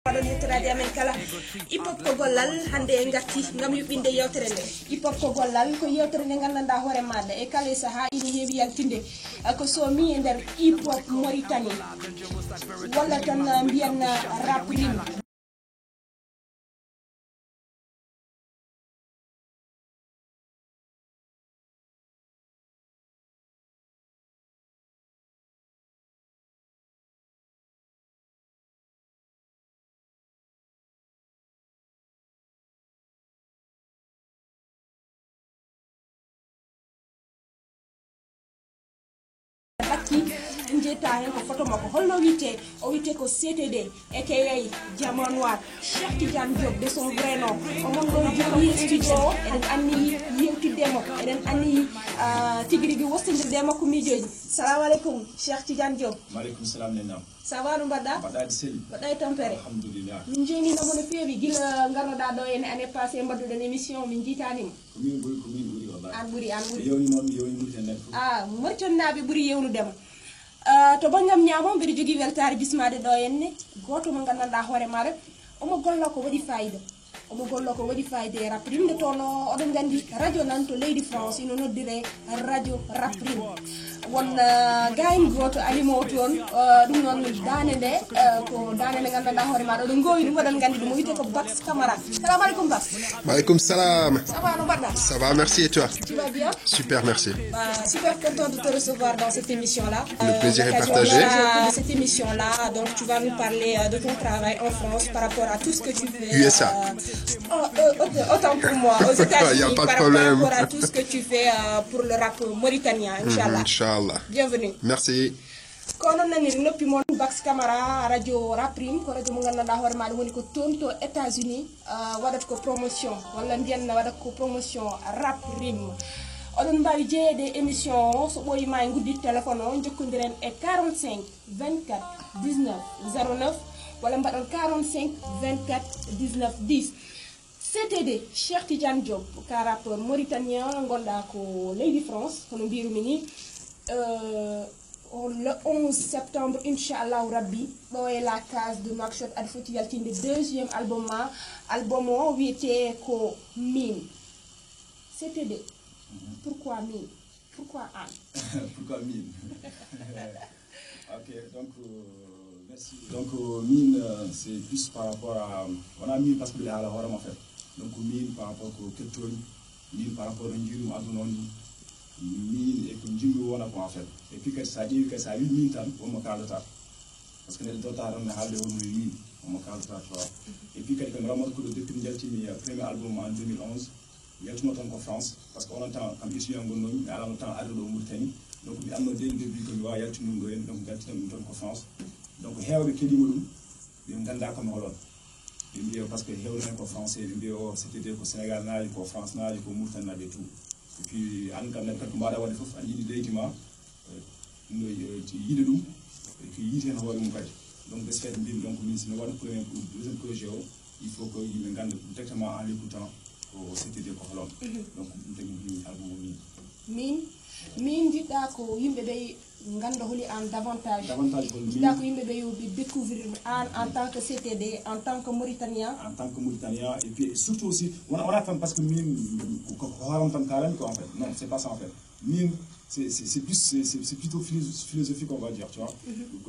Yettiraade amen kala hip hop ko gollal hande en gatti ngam yubbinde yewtere nde hip hop ko gollal ko yewtere nde gandanɗa hoore maɗa e kala saha ina heewi yaltinde ko somi e nder hip hop Mauritanie walla tan mbiyan rap rime njeta hen ko photo mako holno wite o wite ko CTD aka Diamant Noir Cheikh Tidiane Diop de son vrai nom o mon do jogi studio eden anni yewtidemo eden anni tigiri gi wostindirde makko mijoji assalamu alaikum Cheikh Tidiane Diop maaleykum salam nenam ça va no badda badadi sel baday tampere alhamdulillah min jeni no mono feewi gila garnoda do en année passée mbadduden émission min jitanima ko min buri wallahi an buri yewni non yewni murten nek mortonnabe buri yewnudema to bangam nyamo mbiɗo jogi weltare bismade ɗo henne goto mo gandanɗa hoore maɗa omo golla ko waɗi fayida e rap rime nde toon oɗon gandi radio nan to leydi France ino noddire radio rap rime won gayni goto alimo toon ɗum noon dane nde ko dane nde gandanɗa hoore maɗa oɗon gowi ɗum oɗon gandi ɗum o wiyete ko Bax Camara. Salam alaikum Bax. Maaleykum salam. Ça va no mbaɗɗa? Ça va, merci et toi? Tu vas bien? Super, merci. Super content de te recevoir dans cette émission-là. Le plaisir est partagé. De cette émission-là, donc tu vas nous parler de ton travail en France par rapport à tout ce que tu fais. USA. Autant pour moi, aux États-Unis. Il n'y a pas de problème. Par rapport à tout ce que tu fais pour le rap mauritanien, Inch'Allah. Inch'Allah. Bienvenue. Merci. kono nanir noppi mon Bax Camara radio rap rime ko radio mo gandanɗa hoore maɗa woni ko toon to États-Unis waɗata ko promotion walla mbiyanna waɗata ko promotion rap rime oɗon mbawi jeeyede émission so ɓoyima e guddit téléphone o jokkodiren e 45 24 19 09 walla mbaɗon 45 24 19 10 CTD Cheikh Tidiane Diop ka rappeur mauritanien gonɗa ko leydi France kono mbirumi ni le 11 septembre Inch'Allah Rabbi ɗo est la case de Nouakchott aɗa foti yaltinde deuxième album o wiyete ko Mine. CTD pourquoi Mine, pourquoi Anne? Pourquoi Mine? Ok, donc merci. Donc Mine c'est plus par rapport à on a Mine parce que la horam en fait. Donc Mine par rapport au Ketoni, Mine par rapport au Ndirum Adunoni. Mine et que Ndiru wona ko en fait. Et puis que ça dit que ça 8 mine tan on me calme ta. Parce que les autres on a halde on mine on me calme ta. Et puis que vraiment que depuis le premier album en 2011 il y a tout le temps en France parce qu'on entend comme ici en Gondon mais à l'entend à l'eau Mauritanie donc il y a un dès le début que il y a tout le monde donc il y a tout le monde en France donc heewbe kedimolum yum ganda ko holon yimbe parce que heewbe ko français yimbe o c'était ko Sénégal naali ko France naali ko Mauritanie naali tout et puis an kam nek ko mbaada wadi fof an yidi deydima no yidi dum et puis yiti hen hoore mum kadi donc de ce fait mbim donc min sino wadi premier pour deuxième projet o il faut que yimbe ganda directement en l'écoutant CTD ko holon donc dum tagi mbimi album min jiɗɗa ko yimɓe ɓe ganda holi an davantage jiɗɗa ko yimɓe ɓe yoɓe découvrir an en tant que CTD en tant que Mauritanien et puis surtout aussi on a fait parce que min ko horam tan karami quoi en fait non c'est pas ça en fait min c'est plus c'est plutôt philosophique on va dire tu vois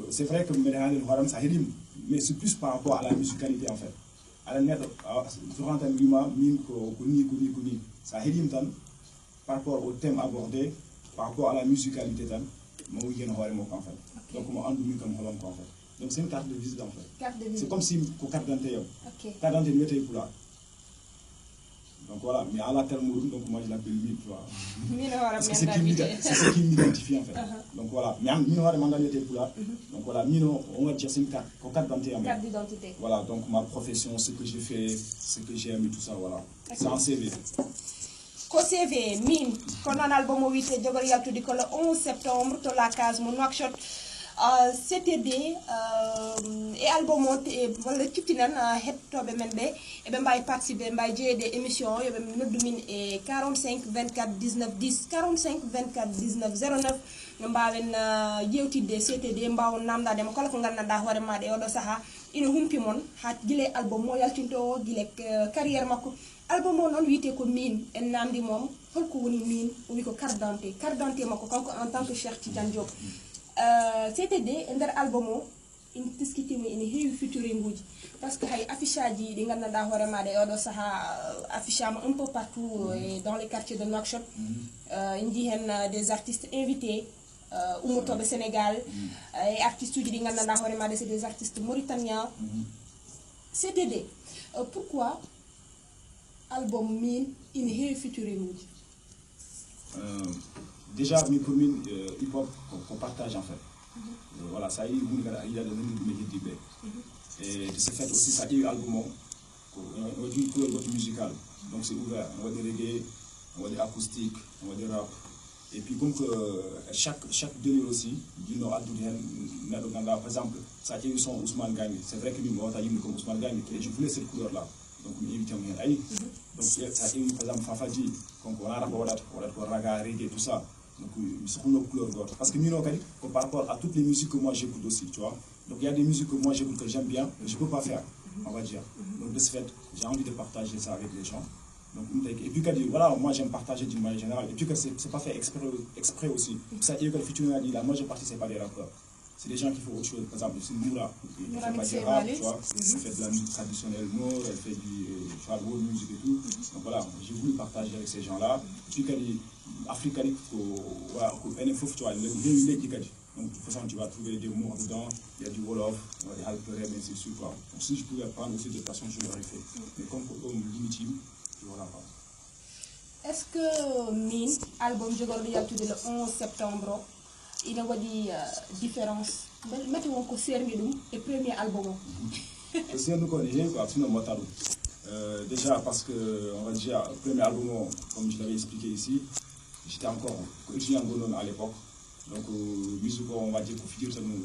c'est vrai que men horam ça hedim mais c'est plus par rapport à la musicalité en fait ala neɗɗo soxna tan wima min ko ni ça hedim tan par rapport au thème abordé par rapport à la musicalité tan mo wiyen hoore mo en fait donc mo andu min kam holon ko en fait donc c'est une carte de visite en fait c'est comme si ko carte d'identité yow carte d'identité wiyete pula donc voilà mais à la terme donc moi je l'appelle Mine tu vois parce que c'est ce qui m'identifie en fait donc voilà mais min hoore man wiyete pula donc voilà mino on va dire c'est une carte d'identité voilà donc ma profession ce que je fais ce que j'aime et tout ça voilà c'est un CV ko CV Mine ko non album o wiyete jogor yaltude ko le 11 septembre to la case mo Nouakchott CTD et album o walla ciftinan hettoɓe men ɓe eɓe mbawi participer mbawi jeeyede émission o yoɓe noddu min e 45 24 19 10 45 24 19 09 mbawen yewtidde CTD mbawon namdade mo kala ko gandanɗa hoore maɗa e oɗo saaha ina humpi mon ha guile album mo yaltinto o guile carrière makko album o noon wiyete ko min en namdi mom holko woni min o wi ko carte d'identité makko kanko en tant que Cheikh Tidiane Diop CTD e nder album o in tiskitima ina heewi featuring uji parce que hay affiche aji ɗi gandanɗa hoore maɗa e oɗo saaha affiche ama un peu partout dans les quartiers de Nouakchott en jii hen des artistes invités ummotoɓe Sénégal e artistes uji ɗi gandanɗa hoore maɗa c'est des artistes mauritaniens CTD pourquoi album min ina heewi featuring uji déjà pour min hip hop qu'on partage en fait. Voilà, ça y est, il y a des médias. Et de ce fait aussi, ça y est, album, on va dire tout musical. Donc c'est ouvert, on va dire reggae, on va dire acoustique, on va dire rap. Et puis comme que chaque délire aussi, du nord à par exemple, ça y est, son Ousmane Gagne. C'est vrai que nous, on a dit comme Ousmane Gagne, et je voulais cette couleur-là. Donc on invite à aller. Donc ça y est, par exemple, Fafadi, on a rapport à raga, reggae, tout ça. Donc, c'est une couleur d'autre. Parce que nous, par rapport à toutes les musiques que moi j'écoute aussi, tu vois. Donc, il y a des musiques que moi j'écoute que j'aime bien, mais je ne peux pas faire, on va dire. Donc, de ce fait, j'ai envie de partager ça avec les gens. Donc, et puis, voilà, moi j'aime partager d'une manière générale. Et puis, que ce n'est pas fait exprès aussi. Ça veut dire que le futur a dit là, moi je participe pas des rappeurs. C'est des gens qui font autre chose. Par exemple, c'est Noura, qui ne fait pas du rap, tu vois. Elle fait de la musique traditionnelle nord, elle fait du world music et tout. Donc voilà, j'ai voulu partager avec ces gens-là. Puis qu'elle dit, Afrique, voilà, NFO, tu vois, le donc de toute façon, tu vas trouver des mots dedans, il y a du Wolof, il y a des Alpere, mais c'est sûr quoi. Donc si je pouvais prendre aussi des façons, je l'aurais fait. Mais comme limite, voilà pas. Est-ce que min album jogorɗo yaltude le 11 septembre ina waɗi différence meti wonko serni ɗum e premier album o serni ko ne heewi quoi sinon motaɗum déjà parce que on va dire premier album comme je l'avais expliqué ici j'étais encore étudiant à l'époque. Donc, musique, on va dire que figure, ça nous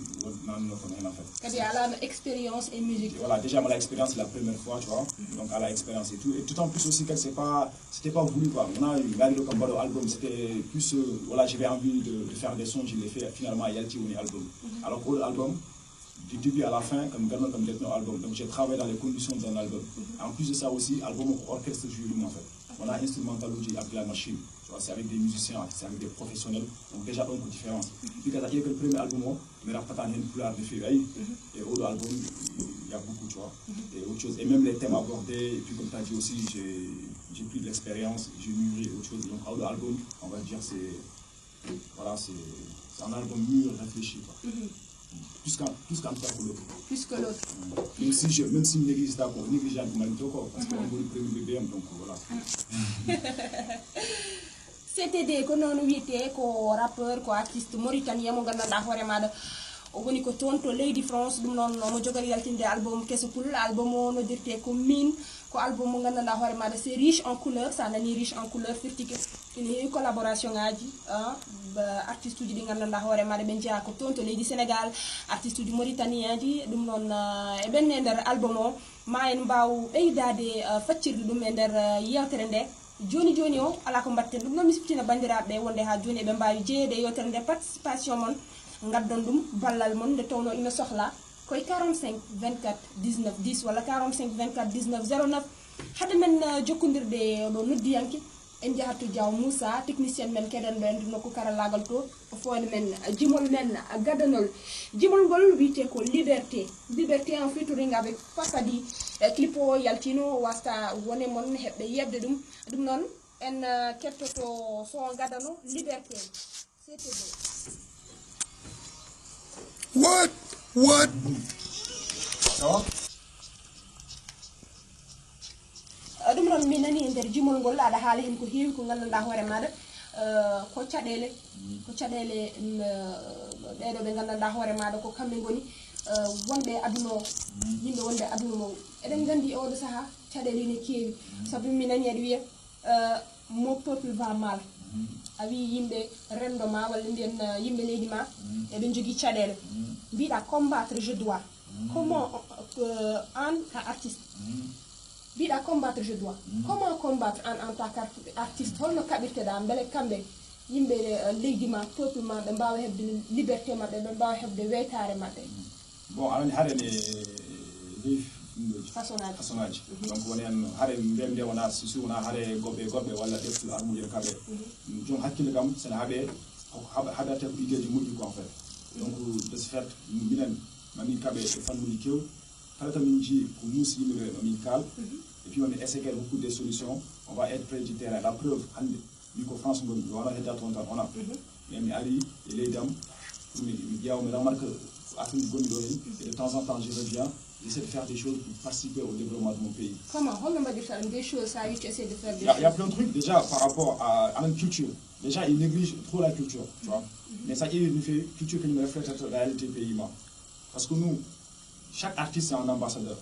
en fait. C'est-à-dire, elle a expérience et musique. Voilà, déjà, moi, l'expérience, la première fois, tu vois. Donc, elle a l'expérience et tout. Et tout en plus aussi, que c'était pas voulu, quoi. On a eu le combat album, c'était plus, voilà, j'avais envie de faire des sons, je l'ai fait finalement à Yalti ou album. Alors, pour l'album, du début à la fin, comme Garnon, comme techno album. Donc, j'ai travaillé dans les conditions d'un album. En plus de ça aussi, album orchestre jury, en fait. On a instrumental avec la machine. C'est avec des musiciens, c'est avec des professionnels, donc déjà un peu différent. Puis quand il y a que le premier album, mais là, pas une couleur de février. Et autre album, il y a beaucoup, tu vois. Et autre chose. Et même les thèmes abordés, et puis comme tu as dit aussi, j'ai pris de l'expérience, j'ai mûri autre chose. Donc autre album, on va dire, voilà, c'est un album mûr, réfléchi, quoi. Plus qu'un pour l'autre. Plus que l'autre. Même si l'église est d'accord, négligeable pour Malito, parce qu'on veut le premier BBM, donc voilà. CTD ko noon wiyete ko rappeur ko artiste mauritanien mo gandanɗa hoore maɗa o woni ko toon to leydi France ɗum noon mo jogori yaltinde album kesopul album o noddirte ko min ko album mo gandanɗa hoore maɗa c'est riche en couleur sa nani riche en couleur firtike ina heewi collaboration ngaji artiste uji ɗi gandanɗa hoore maɗa ɓe jeeya ko toon to leydi Sénégal artiste uji mauritanien ji ɗum noon e ɓenne nder album o ma en mbaw ɓeydade faccirde ɗum e nder yewtere nde joni joni o ala ko mbatten ɗum noon mi siftina bandiraɓe wonde ha joni eɓe mbawi jeeyede yewtere nde participation mon gaddon ɗum ballal mon nde tawno ina sohla koye 45 24 19 10 walla 45 24 19 09 hade men jokkodirde ɗo noddiyanke en jahatto Diaw Moussa technicien men keɗen ɗo en nokku karallagal to o fone men jimol men gaddanol jimol ngol wiyete ko liberté en featuring avec Fafadi clip o yaltino wasta wone mon heɓɓe yebde ɗum noon en kettoto son gaddano liberté CTD. What ɗum noon mi nani e nder jimol ngol aɗa haala hen ko heewi ko gandanɗa hoore maɗa ko caɗele ɓeɗo ɓe gandanɗa hoore maɗa ko kamɓe goni wonɓe aduna o yimɓe wonɓe aduna mo eɗen gandi e oɗo saaha caɗele ne keewi saabu mi nani aɗa wiya mon peuple va mal a wi yimɓe rendo ma walla mbiyen yimɓe leydi ma eɓe jogui caɗele mbiɗa combattre je dois comment an ka artiste mbiɗa combattre je dois comment combattre en tant qu'artiste holno kaɓirteɗa beele kamɓe yimɓe leydi ma peuple ma ɓe mbawa hebde liberté maɓɓe ɓe mbawa hebde weytare maɓɓe. Bon alani haɗene ni façonnaji donc wonen haare nden nde wona si wona haare goɓɓe walla ɗeftude armuji kaɓe jom hakkille kam sene haɓete ko idéji moƴƴi ko en fait donc de ce fait minen mamin kaɓe e fannuji kew kala tan min jii ko muusi yimɓeɓe mamin kaal et puis on essaie de beaucoup de solutions on va être près du terrain la preuve hande mi ko France gonmi wona hedda toon tan ona mais mi ari e leydam pour mi ƴeewa mi remarque affaire gonɗi ɗo hen et de temps en temps je reviens. J'essaie de faire des choses pour participer au développement de mon pays. Comment? On va faire des choses, ça, tu essaies de faire des choses. Il y a plein de trucs déjà par rapport à la culture. Les gens ils négligent trop la culture, tu vois. Mais ça il nous fait culture qui nous reflète la réalité du pays. Parce que nous, chaque artiste est un ambassadeur.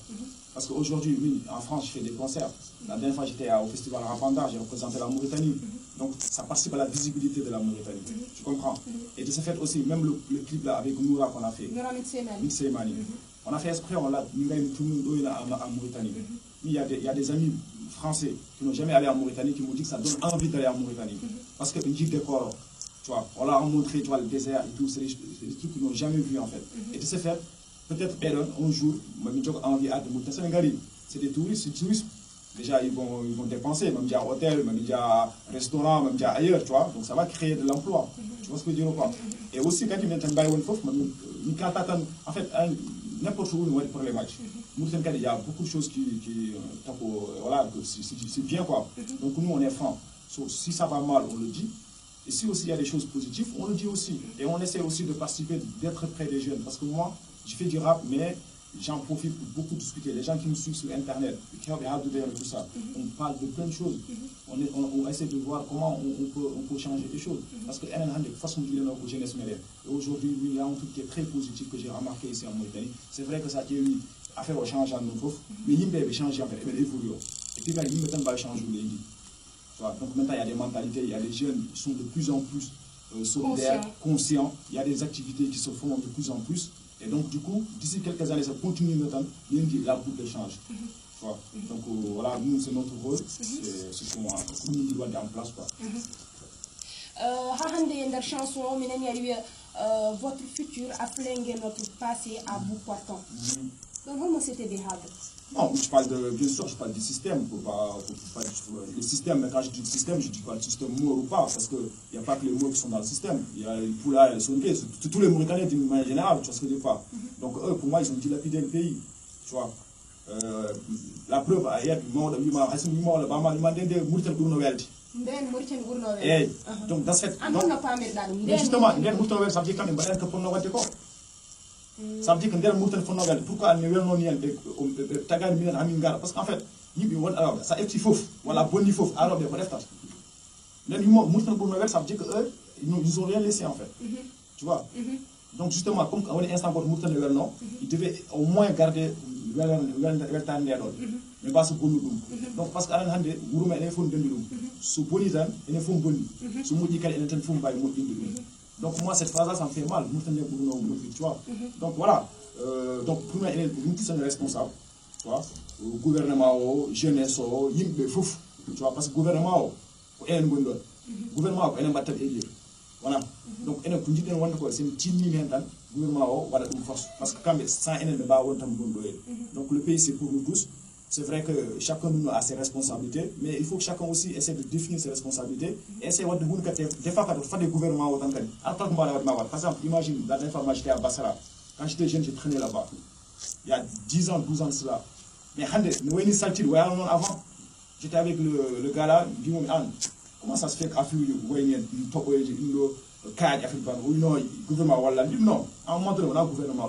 Parce qu'aujourd'hui, oui, en France, je fais des concerts. La dernière fois, j'étais au festival Rapanda, j'ai représenté la Mauritanie. Donc, ça participe à la visibilité de la Mauritanie. Tu comprends? Et de ce fait aussi, même le clip là avec Noura qu'on a fait. Noura Mitseimani. On a fait exprès, on l'a mis tout le monde en Mauritanie. Il y a des amis français qui n'ont jamais allé en Mauritanie qui m'ont dit que ça donne envie d'aller en Mauritanie. Parce que une petite décor, tu vois, on leur a montré, tu vois, le désert et tout, c'est des trucs qu'ils n'ont jamais vu en fait. Et de ce fait, peut-être un jour, envie à de Sénégalais, c'est des touristes, déjà ils vont dépenser, même déjà hôtel, même déjà restaurant, même déjà ailleurs, tu vois, donc ça va créer de l'emploi. Tu vois ce que je veux dire ou pas? Et aussi quand ils viennent en fait, n'importe où, on a des problématiques. Il y a beaucoup de choses voilà, c'est bien quoi. Donc nous on est francs. Si ça va mal, on le dit. Et si aussi il y a des choses positives, on le dit aussi. Et on essaie aussi de participer, d'être près des jeunes. Parce que moi, je fais du rap, mais j'en profite pour beaucoup discuter. Les gens qui me suivent sur Internet, tout ça, on parle de plein de choses. On essaie de voir comment on peut changer les choses. Parce que aujourd'hui, il y a un truc qui est très positif que j'ai remarqué ici en Mauritanie. C'est vrai que ça a eu à faire changer en nous, mais il y a changé en fait, il évolue. Et puis quand il y a changé, donc maintenant il y a des mentalités, il y a des jeunes qui sont de plus en plus solidaires, conscients. Il y a des activités qui se font de plus en plus. Et donc, du coup, d'ici quelques années, ça continue maintenant, la boucle change. Donc, voilà, nous, c'est notre rôle, c'est ce qu'on doit mettre en place. Chanson, votre futur a flingué notre passé à bout portant. Donc, comment c'était des hadres? Non, je parle bien sûr, je parle du système. Le système, mais quand je dis système, je ne dis pas le système mot ou pas, parce qu'il n'y a pas que les mots qui sont dans le système. Il y a les poulailles, les sonniers, tous les Mauritaniens d'une manière générale, tu vois ce que je veux dire. Donc eux, pour moi, ils ont dilapidé le pays. Tu vois. La preuve, il y a du monde, donc dans cette. Mais justement, ça veut dire quand même que ça veut dire que ndel murtan fo nogal pourquoi ne welno ni yelde tagani minen amin ngara parce qu'en fait yimbi won arabe ça efti fof wala bonni fof arabe ko deftat len yimo murtan pour nogal ça veut dire que eux ils ont rien laissé en fait tu vois donc justement comme on est instant pour murtan welno ils devaient au moins garder weltan nedon mais pas ce bonni dum donc parce que alan hande wuruma ene fon dendi dum so boni tan ene fon bonni so moji kala ene tan fon bay mo dindi dum. Donc moi cette phrase-là ça me fait mal, tu vois. Donc voilà, donc pour moi nous qui sommes responsables, tu vois, au gouvernement, jeunesse, tu vois, parce que gouvernement, gouvernement, voilà. Donc c'est une petite gouvernement, voilà une force, parce que quand même sans donc le pays c'est pour nous tous. C'est vrai que chacun de nous a ses responsabilités, mais il faut que chacun aussi essaie de définir ses responsabilités et essayer de faire des gouvernements autant que. Par exemple, imagine, la dernière fois, moi j'étais à Bassara. Quand j'étais jeune, j'ai traîné là-bas. Il y a 10 ans, 12 ans de cela. Mais avant, j'étais avec le gars là, il dit comment ça se fait qu'à gouvernement, non, à un moment donné, on a un gouvernement,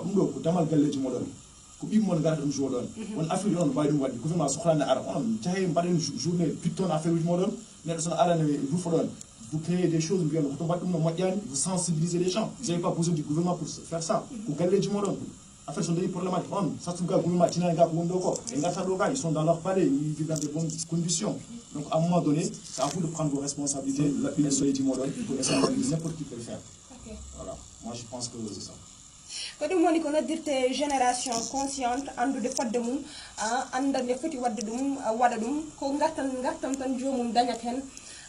ko bi mon garde un jour don on affaire on baydu wadi gouvernement soxlana ara on tahay mbaden journée piton affaire wi modon ne son ara ne vous fodon vous créez des choses bien ko badum no modjani vous sensibilisez les gens vous n'avez pas besoin du gouvernement pour faire ça ko galle ji modon affaire sont des problématiques on ça tout ga gouvernement tina ga ko ndo ko et ngata do ga ils sont dans leur palais ils vivent dans de bonnes conditions donc à un moment donné c'est à vous de prendre vos responsabilités la pile du modon pour essayer de n'importe qui peut le faire. Voilà, moi je pense que c'est ça. Ko dum woni ko noddirte génération consciente andude fadde mum andande foti wadde dum wada dum ko gartan tan jomum dañat hen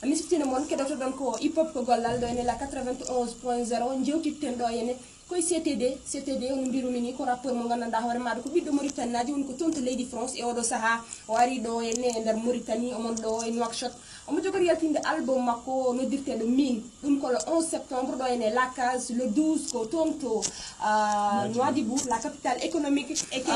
mi siftino mon keɗoto ɗon ko hip hop ko gollal ɗo ene la 91.0 jewtitten ɗo ene koye CTD on mbirumi ni ko rappeur mo gandanɗa hoore maɗa ko ɓiɗɗo Mauritanie naji woni ko tonto leydi France e oɗo saaha o ari ɗo ene e nder Mauritanie omon ɗo e Nouakchott omo jogori yaltinde album makko noddirteɗo min ɗum ko le 11 septembre ɗo ene la case le 12 ko toon to Nouadhibou la capitale économique e ke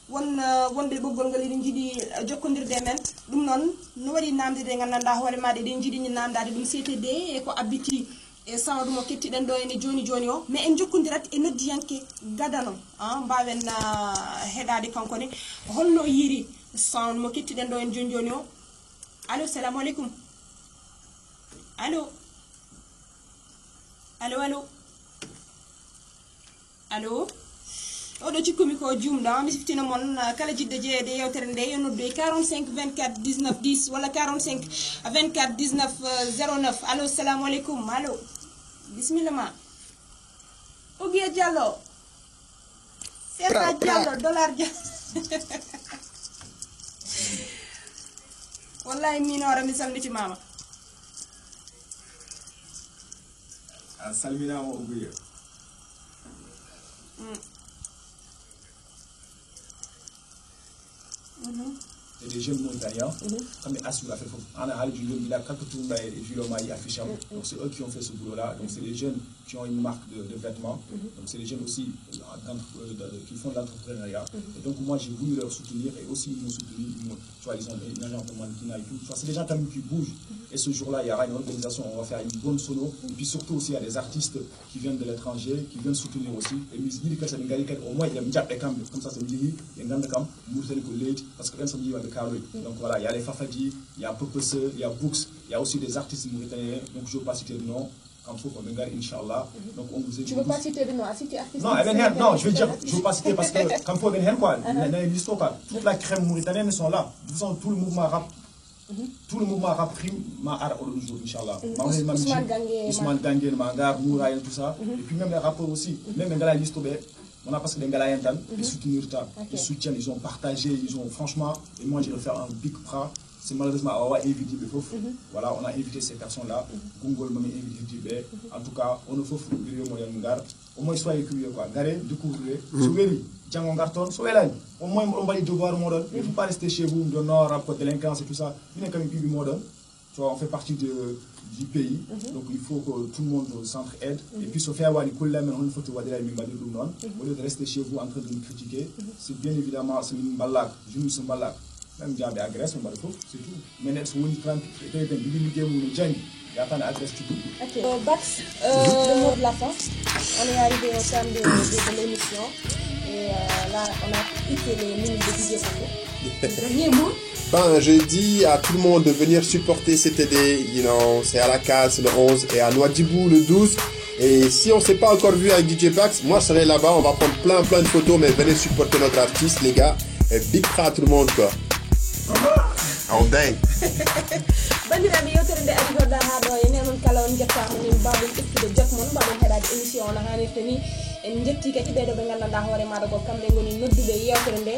wonde ɓoggol ngol eɗen jiiɗi jokkodirde men ɗum noon no waɗi namdede gandanɗa hoore maɗa eɗen jiiɗi namdade ɗum CTD e ko abbiti e sawa ɗum o kettiɗen ɗo ene joni o mais en jokkodirat e noddiyanke gadano mbawen heɗade kankone holno yiri sound mo kettiɗen ɗo en joni o. Allo, salamu alaikum. Allo. Oɗo cikkumi ko jumɗa mi siftino mon kala jidde jeeyede yewtere nde yo noddu e 45 24 19 10 walla 45 24 19 09. Allo, salamu alaikum. Allo, bismillah ma. Oguiya Diallo. Serta Diallo, dollar Diallo. Wallahi minora mi salmiti mama. Salminama Oguiya. Et des jeunes Mauritaniens, comme Assou l'a fait, on a il a quelques tours et Julomaï affiché. Donc c'est eux qui ont fait ce boulot-là. Donc c'est des jeunes qui ont une marque de vêtements. Donc c'est des jeunes aussi qui font de l'entrepreneuriat. Et donc moi j'ai voulu leur soutenir et aussi ils m'ont soutenu. Tu vois, ils ont une agence de mannequinat et tout. C'est des gens quand même qui bougent. Et ce jour-là, il y aura une organisation, on va faire une bonne sono. Et puis surtout aussi, il y a des artistes qui viennent de l'étranger, qui viennent soutenir aussi. Et nous disons que c'est une galère, au moins il y a un diable comme ça, c'est une galère, il y a un gars comme Moursel Collège, parce que c'est un carré. Donc voilà, il y a les Fafadi, il y a Popese, il y a Books, il y a aussi des artistes mauritaniens, donc je ne veux pas citer de nom. Quand faut qu'on regarde, Inch'Allah. Donc on vous tu ne veux pas citer de nom, citer artiste? Non, non, je vais dire, je ne veux pas citer parce que quand faut venir, quoi, l'histoire, toute la crème mauritanienne sont là. De toute façon, tout le mouvement rap. Tout le mouvement rap prime ma art au jour, Inch'Allah. Ousmane Gangue, Mangar, Moura et tout ça. Et puis même les rappeurs aussi. Même les gars, l'histoire, on a parce que les gars, ils soutiennent, ils ont partagé, ils ont franchement. Et moi, je vais faire un big pra. C'est malheureusement on a invité le FOF. Voilà, on a invité ces personnes-là. Gungol m'a invité. En tout cas, on ne faut pas au moins soyez curieux quoi. Garez, découvrez. Souvez-vous. Django Garton, soyez-là. Au moins, on va les devoirs modèles. Il ne faut pas rester chez vous, de nord, rapport délinquance et tout ça. Il y a quand même plus modèle. Tu vois, on fait partie du pays. Donc il faut que tout le monde s'entraide. Et puis, se faire voir les collègues, on faut te voir derrière au lieu de rester chez vous en train de nous critiquer. C'est bien évidemment, c'est une balade. Je nous suis une balade. Même si j'ai agressé, c'est tout. Mais si on est 30, il y a pas d'adresse tout. Ok, Bax, le mot de la fin. On est arrivé au terme de l'émission. Et là, on a quitté les minutes de DJ Paco. Dernier mot. Ben, je dis à tout le monde de venir supporter CTD. C'est à la case le 11 et à Nouadhibou le 12. Et si on ne s'est pas encore vu avec DJ Bax, moi je serai là-bas. On va prendre plein de photos, mais venez supporter notre artiste, les gars. Et big pra à tout le monde, quoi. On dingue. bandiraɓe yewtere nde ari goɗɗa ha ɗo ene noon kala on jettama min mbawɗon ƴettude jot moon mbaɗon heɗade émission no hannirta ni en jetti kadi ɓeɗo ɓe gandanɗa hoore maɗa ko kamɓe goni nodduɓe yewtere nde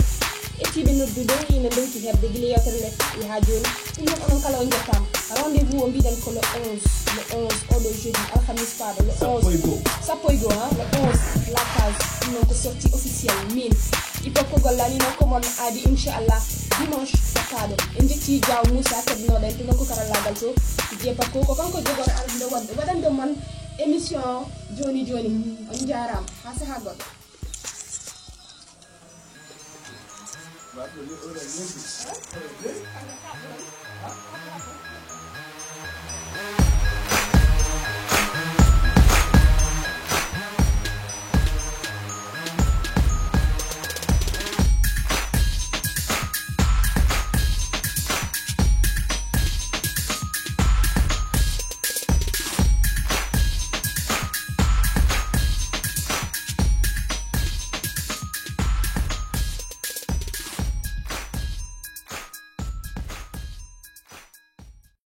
ettiɓe noddude ina ndewti hebde guila yewtere nde ha joni ɗum noon onon kala on jettama rendez-vous o mbiɗen ko le 11 oɗo jeudi alhamis paɗo le 11 sappo e go le 11 la case ɗum noon ko sortie officielle min hip hop ko gollani noon komon aadi inchallah dimanche takkaɗo en jetti Diaw Moussa keddinoɗen to nokku karallagal to jeepako ko kanko jogoto arde wadde waɗande man émission joni on jarama ha saaha goɗɗo.